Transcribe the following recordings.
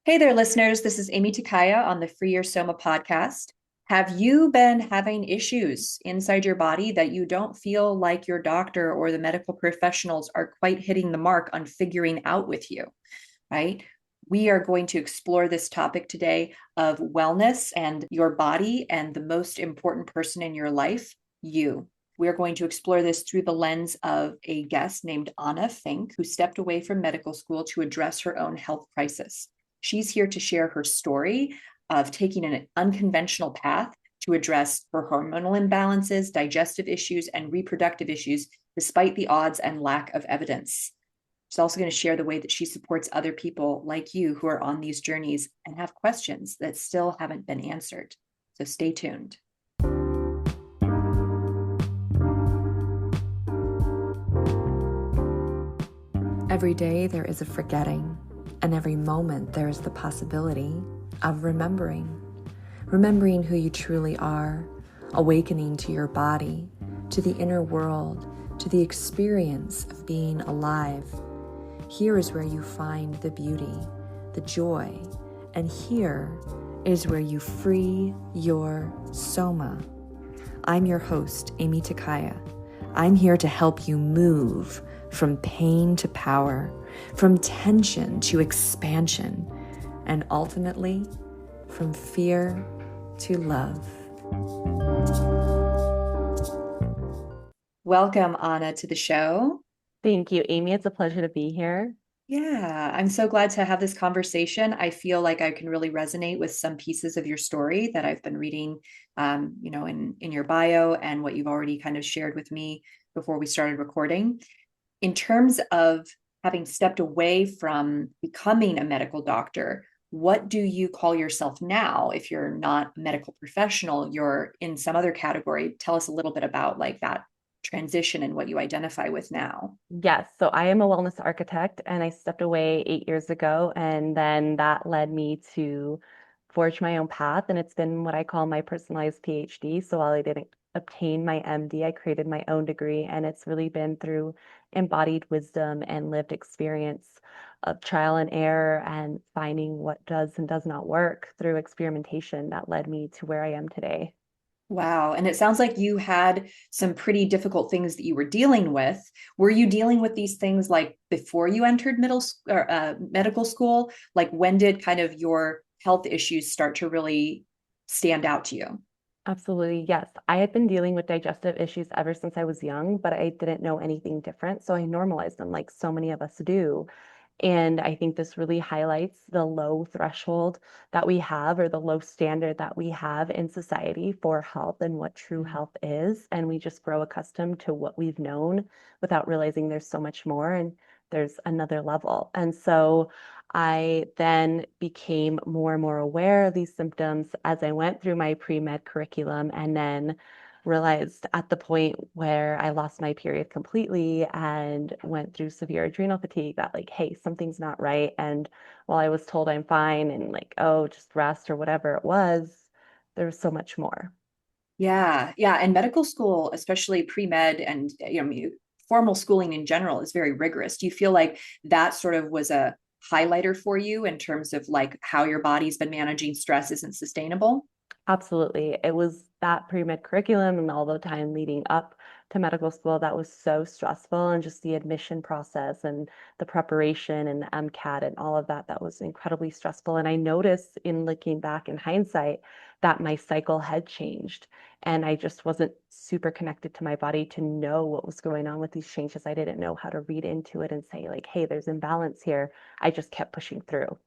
Hey there, listeners. This is Amy Takaya on the Free Your Soma podcast. Have you been having issues inside your body that you don't feel like your doctor or the medical professionals are quite hitting the mark on figuring out with you, right? We are going to explore this topic today of wellness and your body and the most important person in your life, you. We're going to explore this through the lens of a guest named Anna Finck, who stepped away from medical school to address her own health crisis. She's here to share her story of taking an unconventional path to address her hormonal imbalances, digestive issues, and reproductive issues, despite the odds and lack of evidence. She's also going to share the way that she supports other people like you who are on these journeys and have questions that still haven't been answered. So stay tuned. Every day there is a forgetting, and every moment there is the possibility of remembering. Remembering who you truly are, awakening to your body, to the inner world, to the experience of being alive. Here is where you find the beauty, the joy, and here is where you free your soma. I'm your host, Aimee Takaya. I'm here to help you move from pain to power, from tension to expansion, and ultimately from fear to love. Welcome, Anna, to the show. Thank you, Amy. It's a pleasure to be here. Yeah, I'm so glad to have this conversation. I feel like I can really resonate with some pieces of your story that I've been reading, in your bio and what you've already kind of shared with me before we started recording. In terms of having stepped away from becoming a medical doctor, what do you call yourself now? If you're not a medical professional, you're in some other category. Tell us a little bit about like that transition and what you identify with now. Yes, so I am a wellness architect and I stepped away 8 years ago. And then that led me to forge my own path. And it's been what I call my personalized PhD. So while I didn't obtain my MD, I created my own degree. And it's really been through embodied wisdom and lived experience of trial and error and finding what does and does not work through experimentation that led me to where I am today. Wow. And it sounds like you had some pretty difficult things that you were dealing with. Were you dealing with these things like before you entered medical school? Like when did kind of your health issues start to really stand out to you? Absolutely, yes. I had been dealing with digestive issues ever since I was young, but I didn't know anything different. So I normalized them like so many of us do. And I think this really highlights the low threshold that we have, or the low standard that we have in society for health and what true health is. And we just grow accustomed to what we've known without realizing there's so much more and there's another level. And so I then became more and more aware of these symptoms as I went through my pre-med curriculum, and then realized at the point where I lost my period completely and went through severe adrenal fatigue that like, hey, something's not right. And while I was told I'm fine and like, oh, just rest or whatever it was, there was so much more. Yeah, yeah, and medical school, especially pre-med and formal schooling in general is very rigorous. Do you feel like that sort of was a highlighter for you in terms of like how your body's been managing stress isn't sustainable? Absolutely. It was that pre-med curriculum and all the time leading up to medical school that was so stressful, and just the admission process and the preparation and the MCAT and all of that, that was incredibly stressful. And I noticed in looking back in hindsight that my cycle had changed, and I just wasn't super connected to my body to know what was going on with these changes. I didn't know how to read into it and say like, hey, there's imbalance here. I just kept pushing through.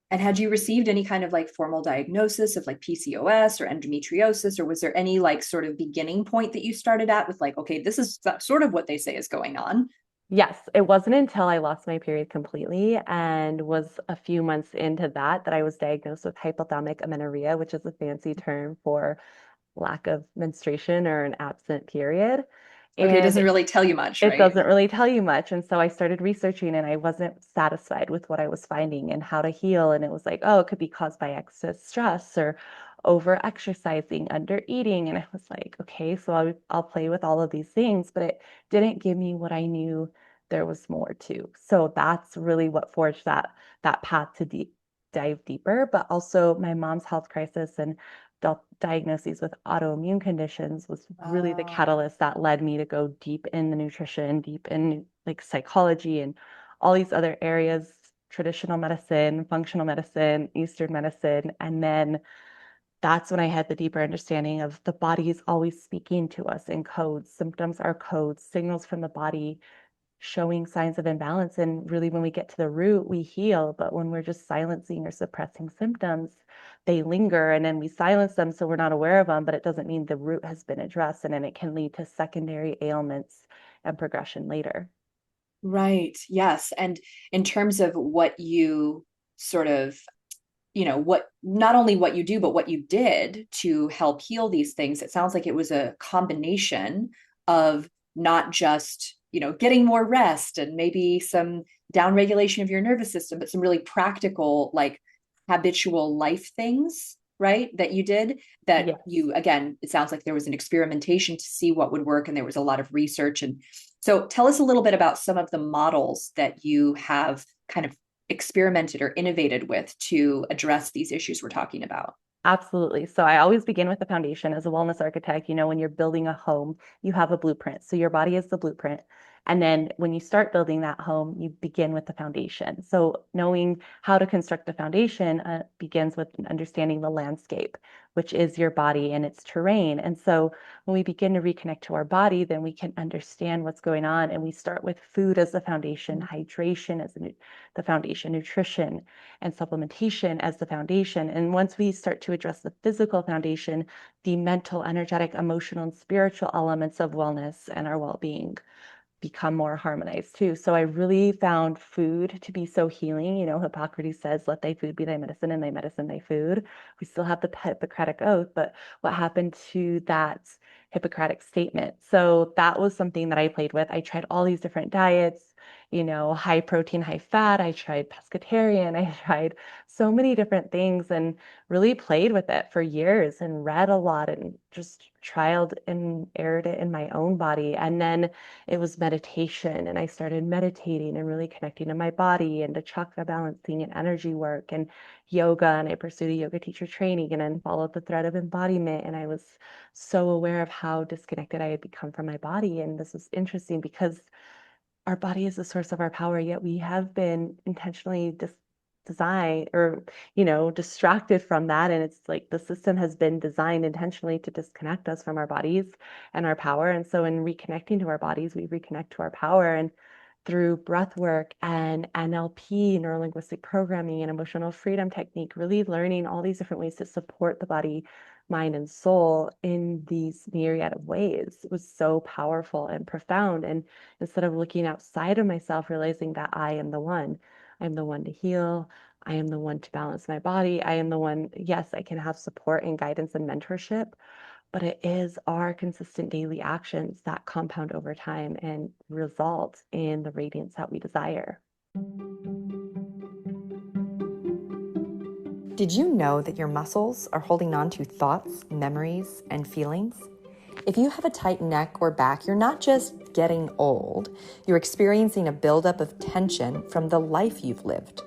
And had you received any kind of like formal diagnosis of like PCOS or endometriosis, or was there any like sort of beginning point that you started at with like, okay, this is sort of what they say is going on? Yes, it wasn't until I lost my period completely and was a few months into that that I was diagnosed with hypothalamic amenorrhea, which is a fancy term for lack of menstruation or an absent period. Okay, it And doesn't really tell you much, it right? doesn't really tell you much. And so I started researching and I wasn't satisfied with what I was finding and how to heal. And it was like, oh, it could be caused by excess stress or over exercising, under eating. And I was like, okay, so I'll play with all of these things, but it didn't give me what I knew there was more to. So that's really what forged that path to deep. dive deeper, but also my mom's health crisis and diagnoses with autoimmune conditions was really the Oh, catalyst that led me to go deep in the nutrition, deep in like psychology and all these other areas, traditional medicine, functional medicine, Eastern medicine. And then that's when I had the deeper understanding of the body is always speaking to us in codes. Symptoms are codes, signals from the body showing signs of imbalance. And really, when we get to the root, we heal. But when we're just silencing or suppressing symptoms, they linger and then we silence them so we're not aware of them, but it doesn't mean the root has been addressed. And then it can lead to secondary ailments and progression later. right. Yes. And in terms of what you sort of, what not only what you do, but what you did to help heal these things, it sounds like it was a combination of not just, getting more rest and maybe some down regulation of your nervous system, but some really practical, like habitual life things, right? That you did that Yes. again, it sounds like there was an experimentation to see what would work and there was a lot of research. And so tell us a little bit about some of the models that you have kind of experimented or innovated with to address these issues we're talking about. Absolutely. So I always begin with the foundation as a wellness architect. When you're building a home, you have a blueprint. So your body is the blueprint. And then when you start building that home, you begin with the foundation. So knowing how to construct the foundation begins with understanding the landscape, which is your body and its terrain. And so when we begin to reconnect to our body, then we can understand what's going on. And we start with food as the foundation, hydration as the foundation, nutrition and supplementation as the foundation. And once we start to address the physical foundation, the mental, energetic, emotional, and spiritual elements of wellness and our well being become more harmonized too. So I really found food to be so healing. Hippocrates says, let thy food be thy medicine and thy medicine thy food. We still have the Hippocratic oath, but what happened to that Hippocratic statement? So that was something that I played with. I tried all these different diets, high protein, high fat. I tried pescatarian. I tried so many different things and really played with it for years and read a lot and just trialed and errored it in my own body. And then it was meditation, and I started meditating and really connecting to my body and to chakra balancing and energy work and yoga. And I pursued a yoga teacher training and then followed the thread of embodiment. And I was so aware of how disconnected I had become from my body. And this was interesting because our body is the source of our power, yet we have been intentionally designed or, distracted from that. And it's like the system has been designed intentionally to disconnect us from our bodies and our power. And so in reconnecting to our bodies, we reconnect to our power. And through breath work and NLP, neuro linguistic programming, and emotional freedom technique, really learning all these different ways to support the body, mind, and soul in these myriad of ways was so powerful and profound. And instead of looking outside of myself, realizing that I am the one. I'm the one to heal. I am the one to balance my body. I am the one, yes, I can have support and guidance and mentorship, but it is our consistent daily actions that compound over time and result in the radiance that we desire. Did you know that your muscles are holding on to thoughts, memories, and feelings? If you have a tight neck or back, you're not just getting old, you're experiencing a buildup of tension from the life you've lived.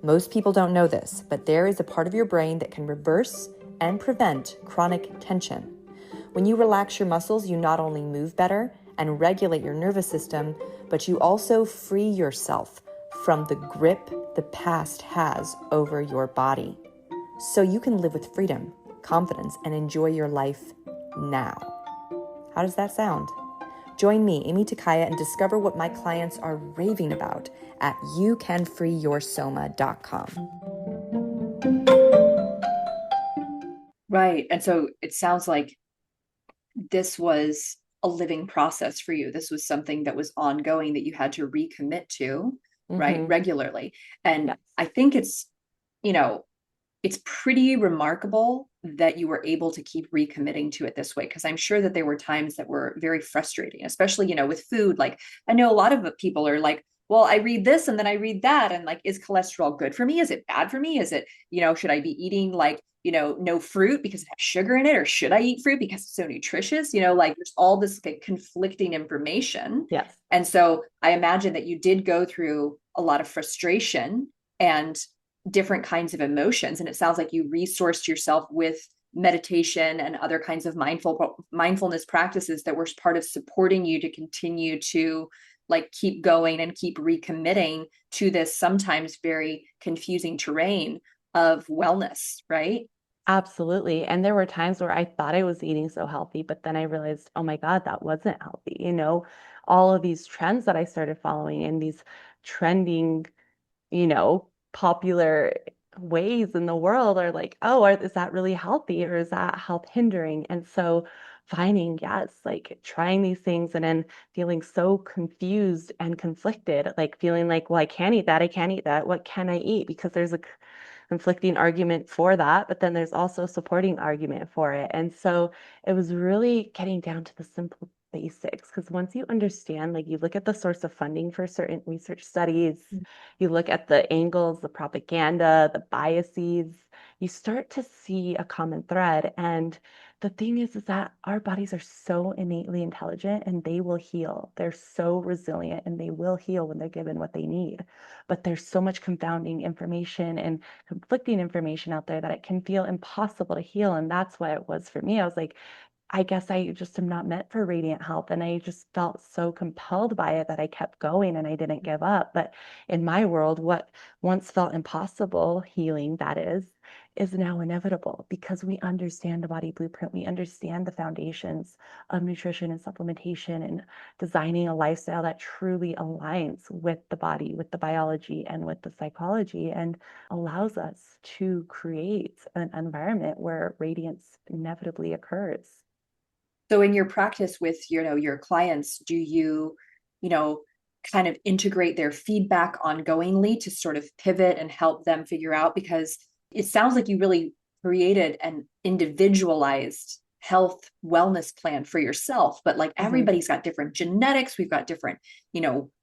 Most people don't know this, but there is a part of your brain that can reverse and prevent chronic tension. When you relax your muscles, you not only move better and regulate your nervous system, but you also free yourself from the grip the past has over your body. So you can live with freedom, confidence, and enjoy your life now. How does that sound? Join me, Aimee Takaya, and discover what my clients are raving about at youcanfreeyoursoma.com. Right. And so it sounds like this was a living process for you. This was something that was ongoing that you had to recommit to, right, Mm-hmm. regularly. And Yes. I think you know, it's pretty remarkable that you were able to keep recommitting to it this way, because I'm sure that there were times that were very frustrating, especially with food. Like, I know a lot of people are like, well, I read this and then I read that, and like, is cholesterol good for me, is it bad for me, is it, should I be eating like, no fruit because it has sugar in it, or should I eat fruit because it's so nutritious, like there's all this like conflicting information. Yes. And so I imagine that you did go through a lot of frustration, and different kinds of emotions. And it sounds like you resourced yourself with meditation and other kinds of mindfulness practices that were part of supporting you to continue to like keep going and keep recommitting to this sometimes very confusing terrain of wellness, right? Absolutely. And there were times where I thought I was eating so healthy, but then I realized, oh my God, that wasn't healthy. All of these trends that I started following and these trending, popular ways in the world are like, oh, is that really healthy or is that health hindering? And so finding, yes, like trying these things and then feeling so confused and conflicted, like feeling like, well, I can't eat that. I can't eat that. What can I eat? Because there's a conflicting argument for that, but then there's also a supporting argument for it. And so it was really getting down to the simple basics because once you understand, like you look at the source of funding for certain research studies, you look at the angles, the propaganda, the biases, you start to see a common thread. And the thing is that our bodies are so innately intelligent and they will heal. They're so resilient and they will heal when they're given what they need. But there's so much confounding information and conflicting information out there that it can feel impossible to heal. And that's what it was for me. I was like, I guess I just am not meant for radiant health. And I just felt so compelled by it that I kept going and I didn't give up. But in my world, what once felt impossible, healing that is now inevitable because we understand the body blueprint. We understand the foundations of nutrition and supplementation and designing a lifestyle that truly aligns with the body, with the biology, and with the psychology, and allows us to create an environment where radiance inevitably occurs. So in your practice with your clients, do you know, kind of integrate their feedback ongoingly to sort of pivot and help them figure out? Because it sounds like you really created an individualized health wellness plan for yourself, but like Mhm. everybody's got different genetics, we've got different,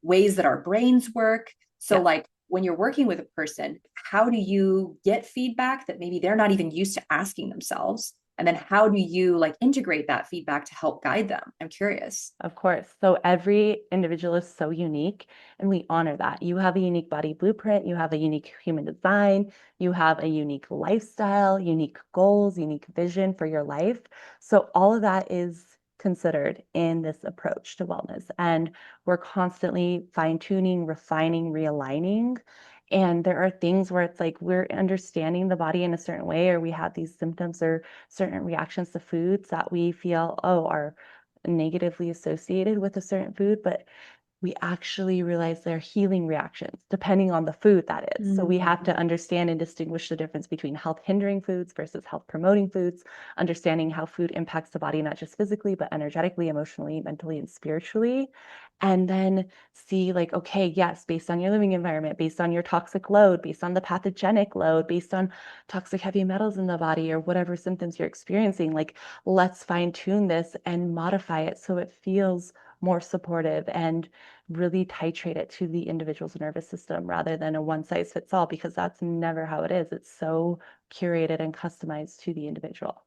ways that our brains work. So Yes. like when you're working with a person, how do you get feedback that maybe they're not even used to asking themselves? And then how do you like integrate that feedback to help guide them? I'm curious. Of course. So every individual is so unique, and we honor that. You have a unique body blueprint, you have a unique human design, you have a unique lifestyle, unique goals, unique vision for your life. So all of that is considered in this approach to wellness. And we're constantly fine-tuning, refining, realigning. And there are things where it's like we're understanding the body in a certain way, or we have these symptoms or certain reactions to foods that we feel, oh, are negatively associated with a certain food, but we actually realize they're healing reactions depending on the food that is. So we have to Mm. understand and distinguish the difference between health hindering foods versus health promoting foods, understanding how food impacts the body, not just physically, but energetically, emotionally, mentally, and spiritually. And then see, like, okay, yes, based on your living environment, based on your toxic load, based on the pathogenic load, based on toxic heavy metals in the body or whatever symptoms you're experiencing, like, let's fine tune this and modify it so it feels more supportive and really titrate it to the individual's nervous system rather than a one size fits all, because that's never how it is. It's so curated and customized to the individual.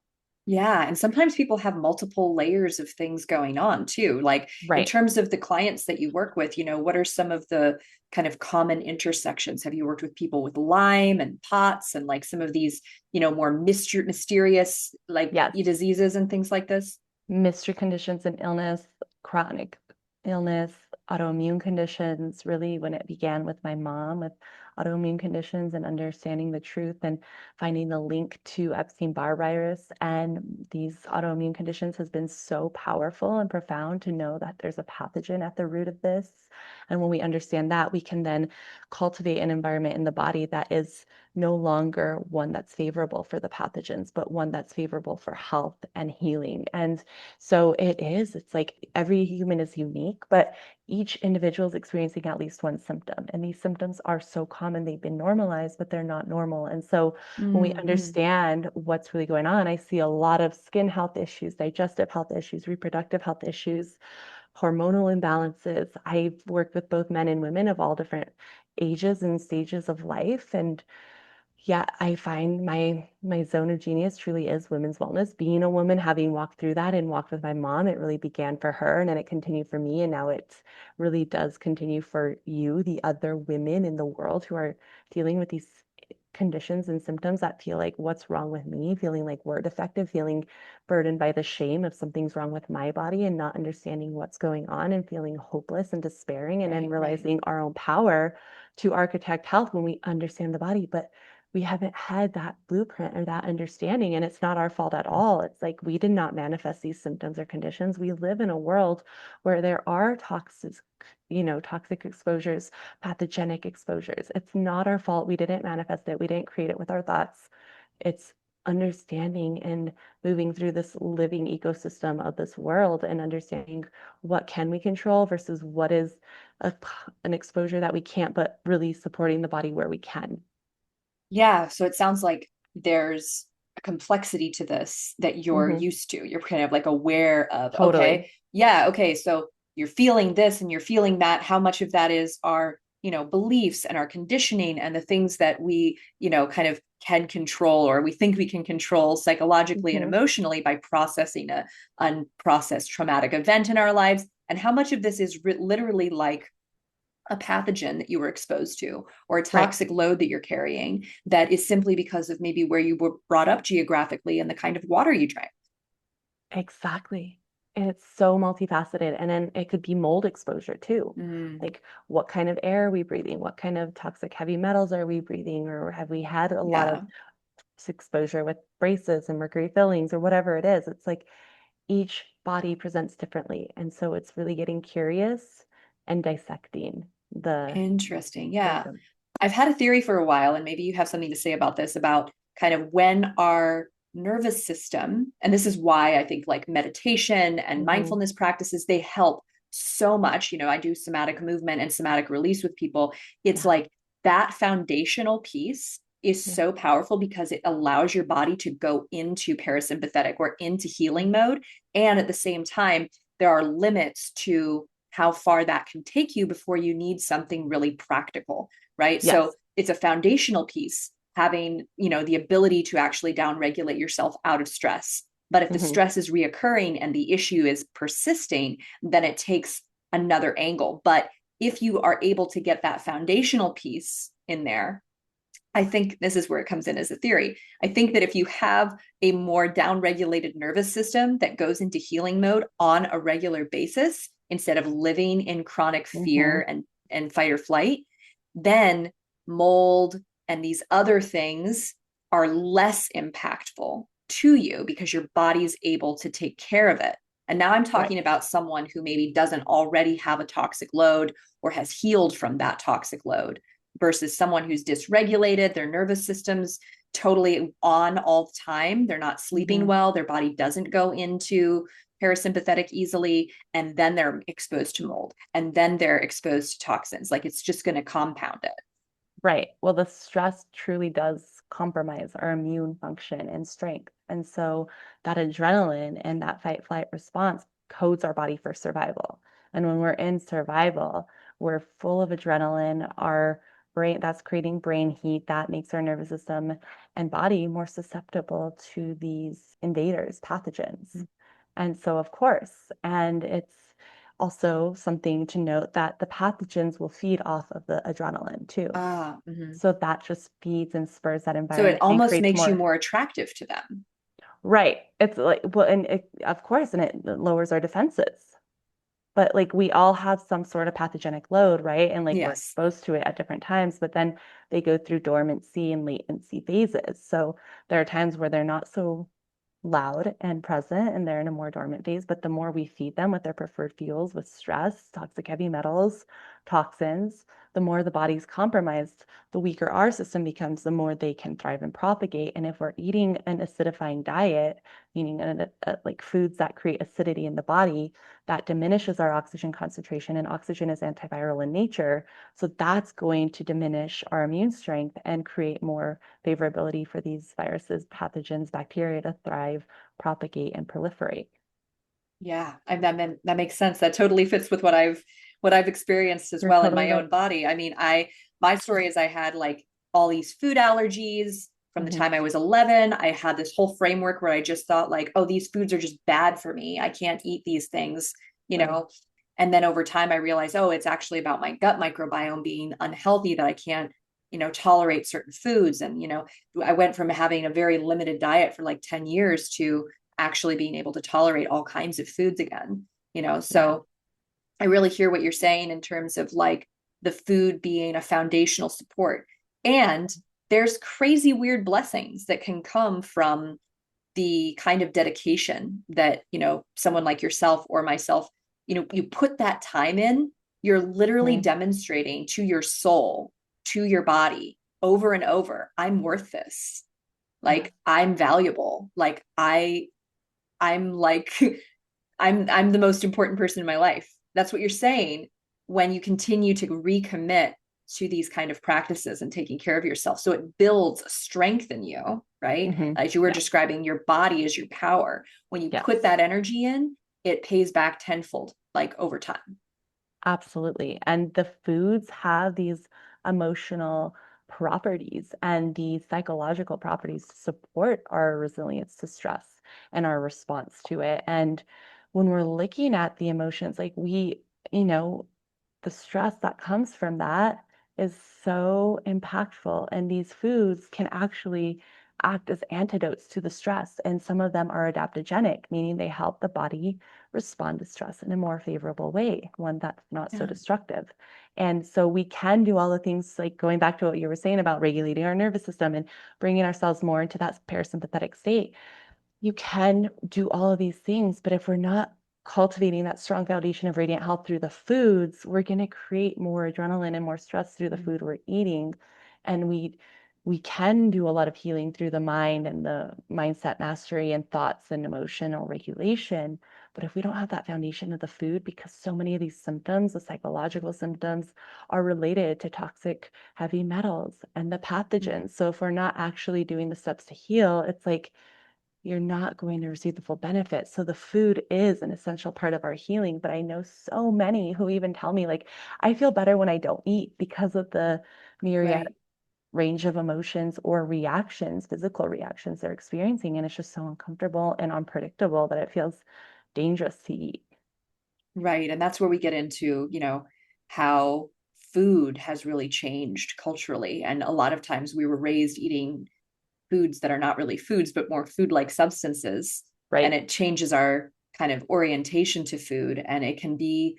Yeah. And sometimes people have multiple layers of things going on too. Like in Right. terms of the clients that you work with, what are some of the kind of common intersections? Have you worked with people with Lyme and POTS and like some of these, more mysterious like Yes. diseases and things like this? Mystery conditions and illness, chronic illness, autoimmune conditions, really when it began with my mom with autoimmune conditions and understanding the truth and finding the link to Epstein-Barr virus and these autoimmune conditions has been so powerful and profound to know that there's a pathogen at the root of this. And when we understand that, we can then cultivate an environment in the body that is no longer one that's favorable for the pathogens, but one that's favorable for health and healing. And so it's like every human is unique, but each individual is experiencing at least one symptom. And these symptoms are so common, they've been normalized, but they're not normal. And so when we Mm-hmm. understand what's really going on, I see a lot of skin health issues, digestive health issues, reproductive health issues, hormonal imbalances. I've worked with both men and women of all different ages and stages of life. And yeah, I find my zone of genius truly is women's wellness. Being a woman, having walked through that and walked with my mom, it really began for her and then it continued for me. And now it really does continue for you, the other women in the world who are dealing with these conditions and symptoms that feel like what's wrong with me, feeling like we're defective, feeling burdened by the shame of something's wrong with my body and not understanding what's going on and feeling hopeless and despairing, and then Right, right. realizing our own power to architect health when we understand the body. But we haven't had that blueprint or that understanding, and it's not our fault at all. It's like we did not manifest these symptoms or conditions. We live in a world where there are toxic exposures, pathogenic exposures. It's not our fault. We didn't manifest it. We didn't create it with our thoughts. It's understanding and moving through this living ecosystem of this world and understanding what can we control versus what is an exposure that we can't, but really supporting the body where we can. Yeah, so it sounds like there's a complexity to this that you're Hmm. used to. You're kind of like aware of, Totally. okay, yeah, okay, so you're feeling this and you're feeling that. How much of that is our, beliefs and our conditioning and the things that we, kind of can control or we think we can control psychologically and Hmm. emotionally by processing a unprocessed traumatic event in our lives? And how much of this is literally like a pathogen that you were exposed to or a Right. toxic load that you're carrying that is simply because of maybe where you were brought up geographically and the kind of water you drank. Exactly. And it's so multifaceted. And then it could be mold exposure too. Mm, Like, what kind of air are we breathing? What kind of toxic heavy metals are we breathing? Or have we had a lot of yeah, exposure with braces and mercury fillings or whatever it is? It's like each body presents differently. And so it's really getting curious and dissecting the interesting. Yeah. symptoms. I've had a theory for a while, and maybe you have something to say about this, about kind of when our nervous system, and this is why I think like meditation and Hmm. mindfulness practices, they help so much. I do somatic movement and somatic release with people. It's Yeah. like that foundational piece is Yeah. so powerful because it allows your body to go into parasympathetic or into healing mode. And at the same time, there are limits to how far that can take you before you need something really practical, right? So Yes. it's a foundational piece, having, the ability to actually down regulate yourself out of stress. But if the Hmm. stress is reoccurring and the issue is persisting, then it takes another angle. But if you are able to get that foundational piece in there, I think this is where it comes in as a theory. I think that if you have a more down-regulated nervous system that goes into healing mode on a regular basis, instead of living in chronic Hmm. fear and fight or flight, then mold and these other things are less impactful to you because your body's able to take care of it. And now I'm Right. talking about someone who maybe doesn't already have a toxic load or has healed from that toxic load versus someone who's dysregulated, their nervous system's totally on all the time. They're not sleeping Hmm. well. Their body doesn't go into parasympathetic easily. And then they're exposed to mold. And then they're exposed to toxins. Like it's just going to compound it. Right. Well, the stress truly does compromise our immune function and strength. And so that adrenaline and that fight flight response codes our body for survival. And when we're in survival, we're full of adrenaline. Our brain, that's creating brain heat that makes our nervous system and body more susceptible to these invaders, pathogens. And so, of course, and it's also something to note that the pathogens will feed off of the adrenaline too. Mhm. So that just feeds and spurs that So it environment and almost creates makes you more. more attractive to them. Right. It's like, well, and of course, and it lowers our defenses. But like we all have some sort of pathogenic load, right? And like we're Yes. exposed to it at different times, but then they go through dormancy and latency phases. So there are times where they're not so loud and present and they're in a more dormant phase, but the more we feed them with their preferred fuels, with stress, toxic heavy metals, toxins, the more the body's compromised, the weaker our system becomes, the more they can thrive and propagate. And if we're eating an acidifying diet, meaning like foods that create acidity in the body, that diminishes our oxygen concentration, and oxygen is antiviral in nature. So that's going to diminish our immune strength and create more favorability for these viruses, pathogens, bacteria to thrive, propagate, and proliferate. Yeah, that makes sense. That totally fits with what I've experienced as You're well in totally my own right. body. I mean, my story is I had like all these food allergies from the Hmm. time I was 11. I had this whole framework where I just thought like, oh, these foods are just bad for me. I can't eat these things, you Right. know. And then over time I realized, oh, it's actually about my gut microbiome being unhealthy that I can't tolerate certain foods. And, I went from having a very limited diet for like 10 years to actually being able to tolerate all kinds of foods again, Yeah. so I really hear what you're saying in terms of like the food being a foundational support. And there's crazy weird blessings that can come from the kind of dedication that, someone like yourself or myself, you put that time in, you're literally Mhm. demonstrating to your soul, to your body over and over, I'm worth this. Yeah. Like I'm valuable. Like I'm like I'm the most important person in my life. That's what you're saying when you continue to recommit to these kind of practices and taking care of yourself. So it builds strength in you, right? Hmm. As you were Yeah. describing, your body is your power. When you put Yes. that energy in, it pays back tenfold, like over time. Absolutely. And the foods have these emotional properties and these psychological properties to support our resilience to stress and our response to it. And when we're looking at the emotions, like you know, the stress that comes from that is so impactful. And these foods can actually act as antidotes to the stress. And some of them are adaptogenic, meaning they help the body respond to stress in a more favorable way, one that's not so Yeah. destructive. And so we can do all the things like going back to what you were saying about regulating our nervous system and bringing ourselves more into that parasympathetic state. You can do all of these things, but if we're not cultivating that strong foundation of radiant health through the foods, we're going to create more adrenaline and more stress through the food we're eating. And we can do a lot of healing through the mind and the mindset mastery and thoughts and emotional regulation. But if we don't have that foundation of the food, because so many of these symptoms, the psychological symptoms, are related to toxic heavy metals and the pathogens. So if we're not actually doing the steps to heal, it's like you're not going to receive the full benefit. So the food is an essential part of our healing. But I know so many who even tell me, like, I feel better when I don't eat because of the myriad Right. range of emotions or reactions, physical reactions they're experiencing. And it's just so uncomfortable and unpredictable that it feels dangerous to eat. Right. And that's where we get into, how food has really changed culturally. And a lot of times we were raised eating foods that are not really foods, but more food like substances. And Right. it changes our kind of orientation to food. And it can be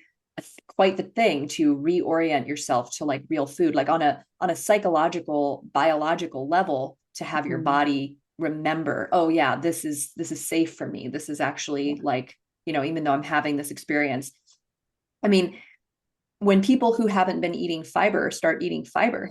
quite the thing to reorient yourself to like real food, like on a psychological, biological level, to have your Mhm. body remember, oh yeah, this is safe for me. This is Yeah. actually like, even though I'm having this experience. I mean, when people who haven't been eating fiber start eating fiber,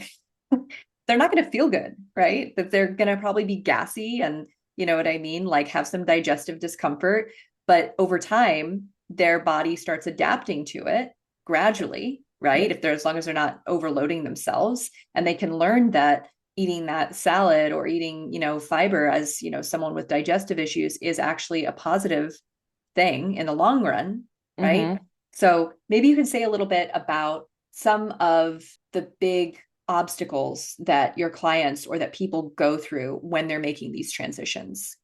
they're not going to feel good, right? That they're going to probably be gassy and, you know what I mean? Like have some digestive discomfort. But over time, their body starts adapting to it gradually, right? Yep. If they're, as long as they're not overloading themselves, and they can learn that eating that salad or eating, fiber as, someone with digestive issues is actually a positive thing in the long run, right? Hmm. So maybe you can say a little bit about some of the big obstacles that your clients or that people go through when they're making these transitions.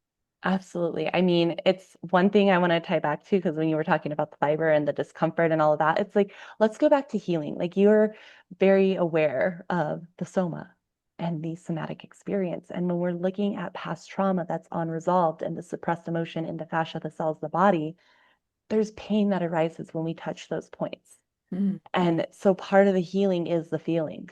Absolutely. I mean, it's one thing I want to tie back to because when you were talking about the fiber and the discomfort and all of that, it's like, let's go back to healing. Like you're very aware of the soma and the somatic experience. And when we're looking at past trauma that's unresolved and the suppressed emotion in the fascia, the cells of the body, there's pain that arises when we touch those points. Mm, And so part of the healing is the feeling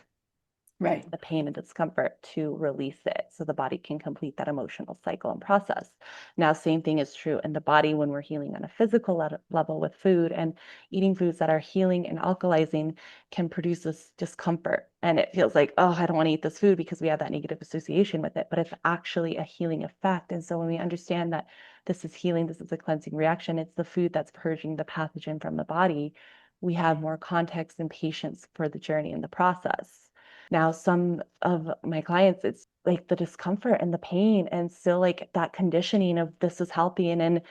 right. the pain and discomfort to release it so the body can complete that emotional cycle and process. Now, same thing is true in the body when we're healing on a physical level with food and eating foods that are healing and alkalizing can produce this discomfort. And it feels like, oh, I don't want to eat this food because we have that negative association with it, but it's actually a healing effect. And so when we understand that this is healing, this is a cleansing reaction, it's the food that's purging the pathogen from the body, we have more context and patience for the journey and the process. Now, some of my clients, it's like the discomfort and the pain, and still like that conditioning of this is healthy. And then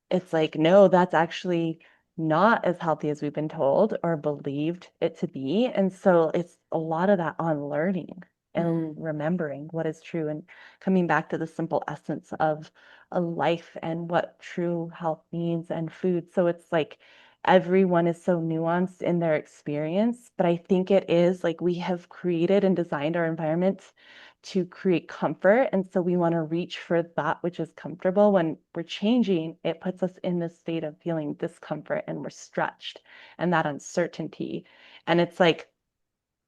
it's like, no, that's actually not as healthy as we've been told or believed it to be. And so it's a lot of that unlearning and Mm, remembering what is true and coming back to the simple essence of a life and what true health means and food. So it's like, everyone is so nuanced in their experience, but I think it is like we have created and designed our environments to create comfort. And so we want to reach for that which is comfortable. When we're changing, it puts us in this state of feeling discomfort and we're stretched and that uncertainty. And it's like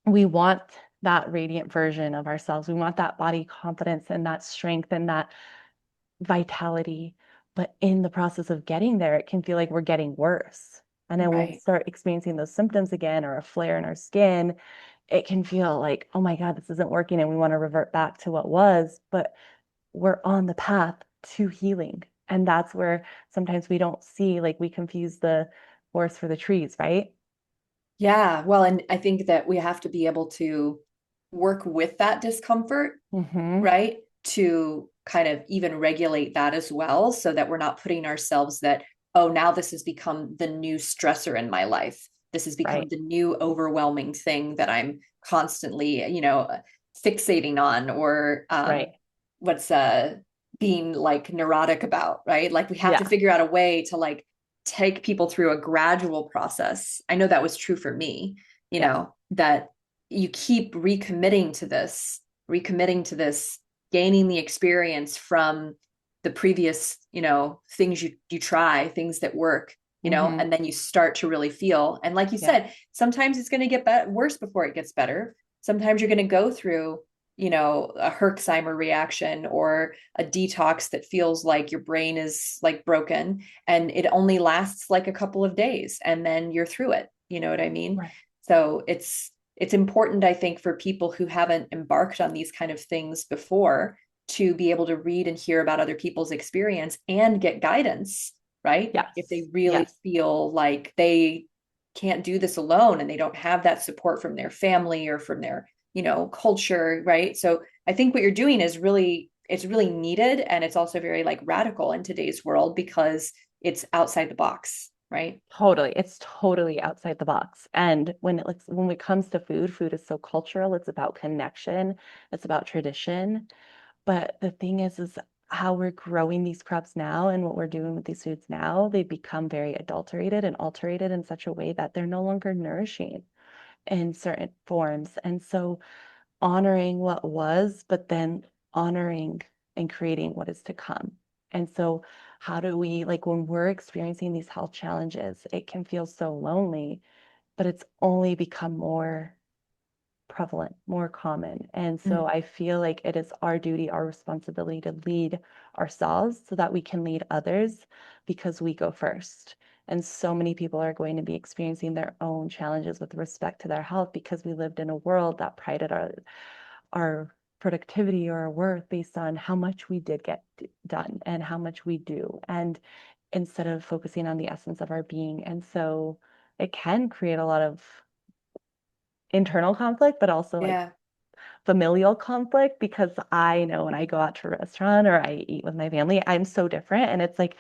we want that radiant version of ourselves. We want that body confidence and that strength and that vitality. But in the process of getting there, it can feel like we're getting worse. And then when we Right. start experiencing those symptoms again or a flare in our skin, it can feel like, oh my God, this isn't working. And we want to revert back to what was, but we're on the path to healing. And that's where sometimes we don't see, like we confuse the forest for the trees, right? Yeah. Well, and I think that we have to be able to work with that discomfort, Mm-hmm. right? To kind of even regulate that as well, so that we're not putting ourselves that, oh, now this has become the new stressor in my life. This has become Right. the new overwhelming thing that I'm constantly, fixating on, or Right. what's being like neurotic about, right? Like we have to Yeah. figure out a way to like take people through a gradual process. I know that was true for me, Yes. that you keep recommitting to this, gaining the experience from the previous, things you try, things that work, Mm-hmm. and then you start to really feel. And like you Yeah. said, sometimes it's going to get worse before it gets better. Sometimes you're going to go through, a Herxheimer reaction or a detox that feels like your brain is like broken, and it only lasts like a couple of days and then you're through it. You know what I mean? Right. So it's important, I think, for people who haven't embarked on these kind of things before to be able to read and hear about other people's experience and get guidance, right? If they Yes. really Yes. feel like they can't do this alone and they don't have that support from their family or from their, culture, right? So I think what you're doing is it's really needed, and it's also very like radical in today's world because it's outside the box, right? Totally. It's totally outside the box. And when it comes to food, food is so cultural. It's about connection. It's about tradition. But the thing is how we're growing these crops now and what we're doing with these foods now, they become very adulterated and alterated in such a way that they're no longer nourishing in certain forms. And so honoring what was, but then honoring and creating what is to come. And so, how do we, like, when we're experiencing these health challenges, it can feel so lonely, but it's only become more prevalent, more common. And so, Mm. I feel like it is our duty, our responsibility to lead ourselves so that we can lead others because we go first. And so many people are going to be experiencing their own challenges with respect to their health because we lived in a world that prided our productivity or our worth based on how much we did get done and how much we do, and instead of focusing on the essence of our being. And so it can create a lot of internal conflict, but also like Yeah. familial conflict because I know when I go out to a restaurant or I eat with my family, I'm so different. And it's like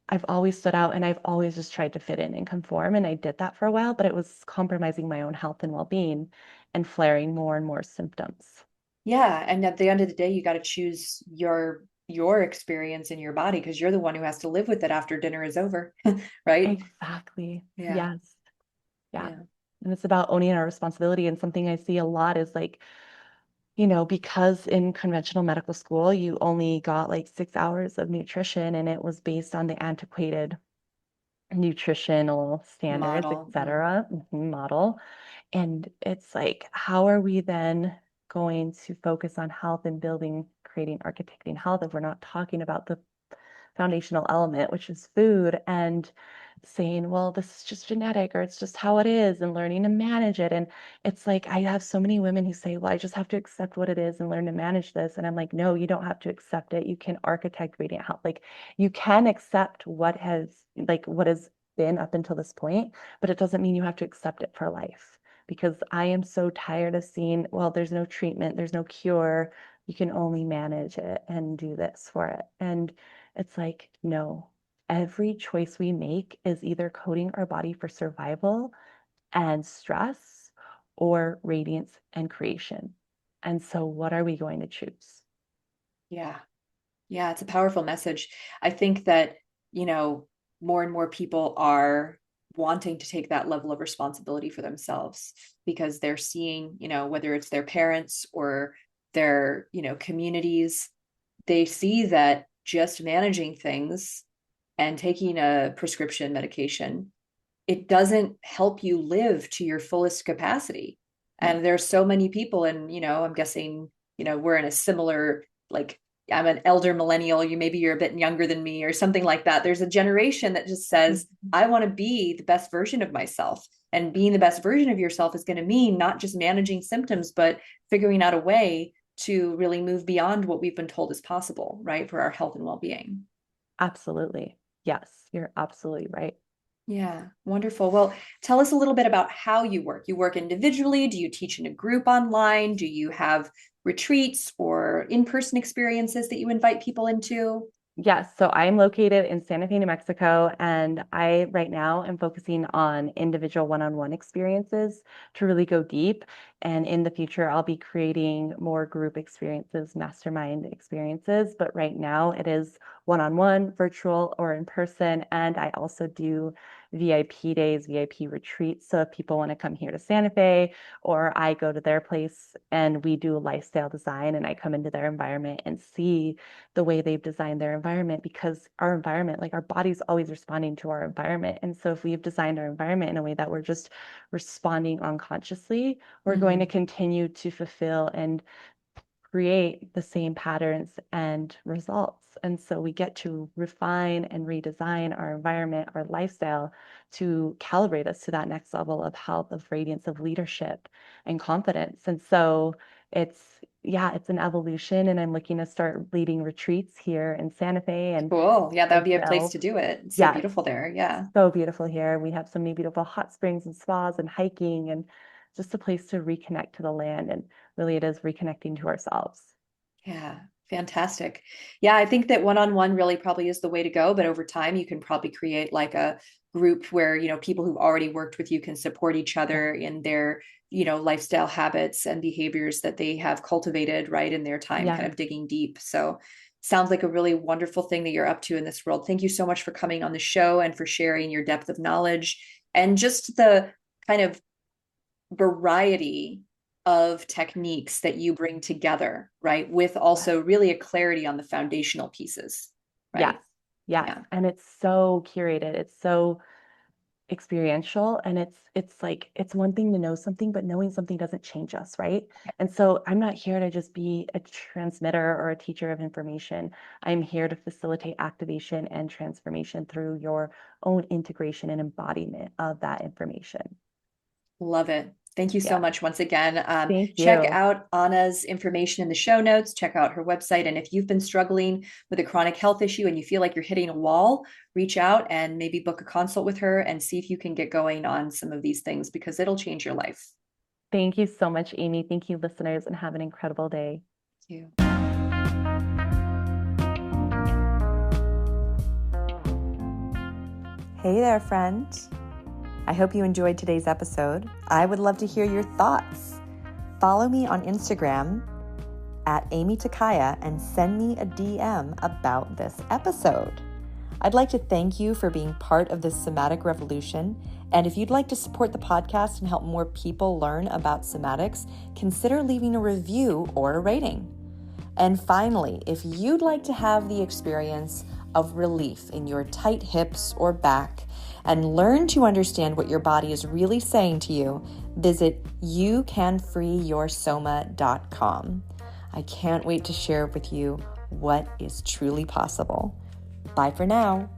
I've always stood out and I've always just tried to fit in and conform. And I did that for a while, but it was compromising my own health and well being and flaring more and more symptoms. Yeah, and at the end of the day, you got to choose your experience in your body because you're the one who has to live with it after dinner is over, right? Exactly. Yeah, Yes. Yeah. yeah. And it's about owning our responsibility. And something I see a lot is like, because in conventional medical school, you only got like 6 hours of nutrition and it was based on the antiquated nutritional standards, et Model. Mm. cetera, model. And it's like, how are we then going to focus on health and building, creating, architecting health if we're not talking about the foundational element, which is food, and saying, well, this is just genetic or it's just how it is, and learning to manage it. And it's like, I have so many women who say, well, I just have to accept what it is and learn to manage this. And I'm like, no, you don't have to accept it. You can architect radiant health. Like, you can accept what has been up until this point, but it doesn't mean you have to accept it for life. Because I am so tired of seeing, well, there's no treatment, there's no cure. You can only manage it and do this for it. And it's like, no, every choice we make is either coding our body for survival and stress or radiance and creation. And so, what are we going to choose? Yeah. Yeah, it's a powerful message. I think that, you know, more and more people are wanting to take that level of responsibility for themselves because they're seeing, whether it's their parents or their, communities, they see that just managing things and taking a prescription medication, it doesn't help you live to your fullest capacity. And there's so many people, and I'm guessing, we're in a similar, like, I'm an elder millennial, maybe you're a bit younger than me or something like that. There's a generation that just says, I want to be the best version of myself. And being the best version of yourself is going to mean not just managing symptoms, but figuring out a way to really move beyond what we've been told is possible, right? For our health and well-being. Absolutely. Yes, you're absolutely right. Yeah, wonderful. Well, tell us a little bit about how you work. You work individually? Do you teach in a group online? Do you have retreats or in-person experiences that you invite people into? Yes, so I'm located in Santa Fe, New Mexico, and I right now am focusing on individual one-on-one experiences to really go deep. And in the future, I'll be creating more group experiences, mastermind experiences. But right now, it is one-on-one, virtual, or in person. And I also do VIP days, VIP retreats. So if people want to come here to Santa Fe, or I go to their place and we do lifestyle design and I come into their environment and see the way they've designed their environment, because our environment, like our body's always responding to our environment. And so if we've designed our environment in a way that we're just responding unconsciously, we're going to continue to fulfill and create the same patterns and results. And so we get to refine and redesign our environment, our lifestyle to calibrate us to that next level of health, of radiance, of leadership and confidence. And so it's an evolution, and I'm looking to start leading retreats here in Santa Fe and Cool. Yeah, that would be a place Brazil. to do it. It's so Yes, beautiful there. Yeah. so beautiful here. We have so many beautiful hot springs and spas and hiking and just a place to reconnect to the land. And really, it is reconnecting to ourselves. Yeah, fantastic. Yeah, I think that one-on-one really probably is the way to go, but over time you can probably create like a group where, people who've already worked with you can support each Yeah. other in their, lifestyle habits and behaviors that they have cultivated, right, in their time Yeah. kind of digging deep. So sounds like a really wonderful thing that you're up to in this world. Thank you so much for coming on the show and for sharing your depth of knowledge and just the kind of variety of techniques that you bring together, right? With also really a clarity on the foundational pieces, Yes. right? Yes. Yeah. And it's so curated. It's so experiential, and it's like it's one thing to know something, but knowing something doesn't change us, right? And so I'm not here to just be a transmitter or a teacher of information. I'm here to facilitate activation and transformation through your own integration and embodiment of that information. Love it. Thank you so Yeah. much once again. Thank Check you. out Anna's information in the show notes. Check out her website. And if you've been struggling with a chronic health issue and you feel like you're hitting a wall, reach out and maybe book a consult with her and see if you can get going on some of these things because it'll change your life. Thank you so much, Aimee. Thank you, listeners, and have an incredible day. Thank you. Hey there, friend. I hope you enjoyed today's episode. I would love to hear your thoughts. Follow me on Instagram at Aimee Takaya and send me a DM about this episode. I'd like to thank you for being part of this somatic revolution. And if you'd like to support the podcast and help more people learn about somatics, consider leaving a review or a rating. And finally, if you'd like to have the experience of relief in your tight hips or back and learn to understand what your body is really saying to you, visit youcanfreeyoursoma.com. I can't wait to share with you what is truly possible. Bye for now.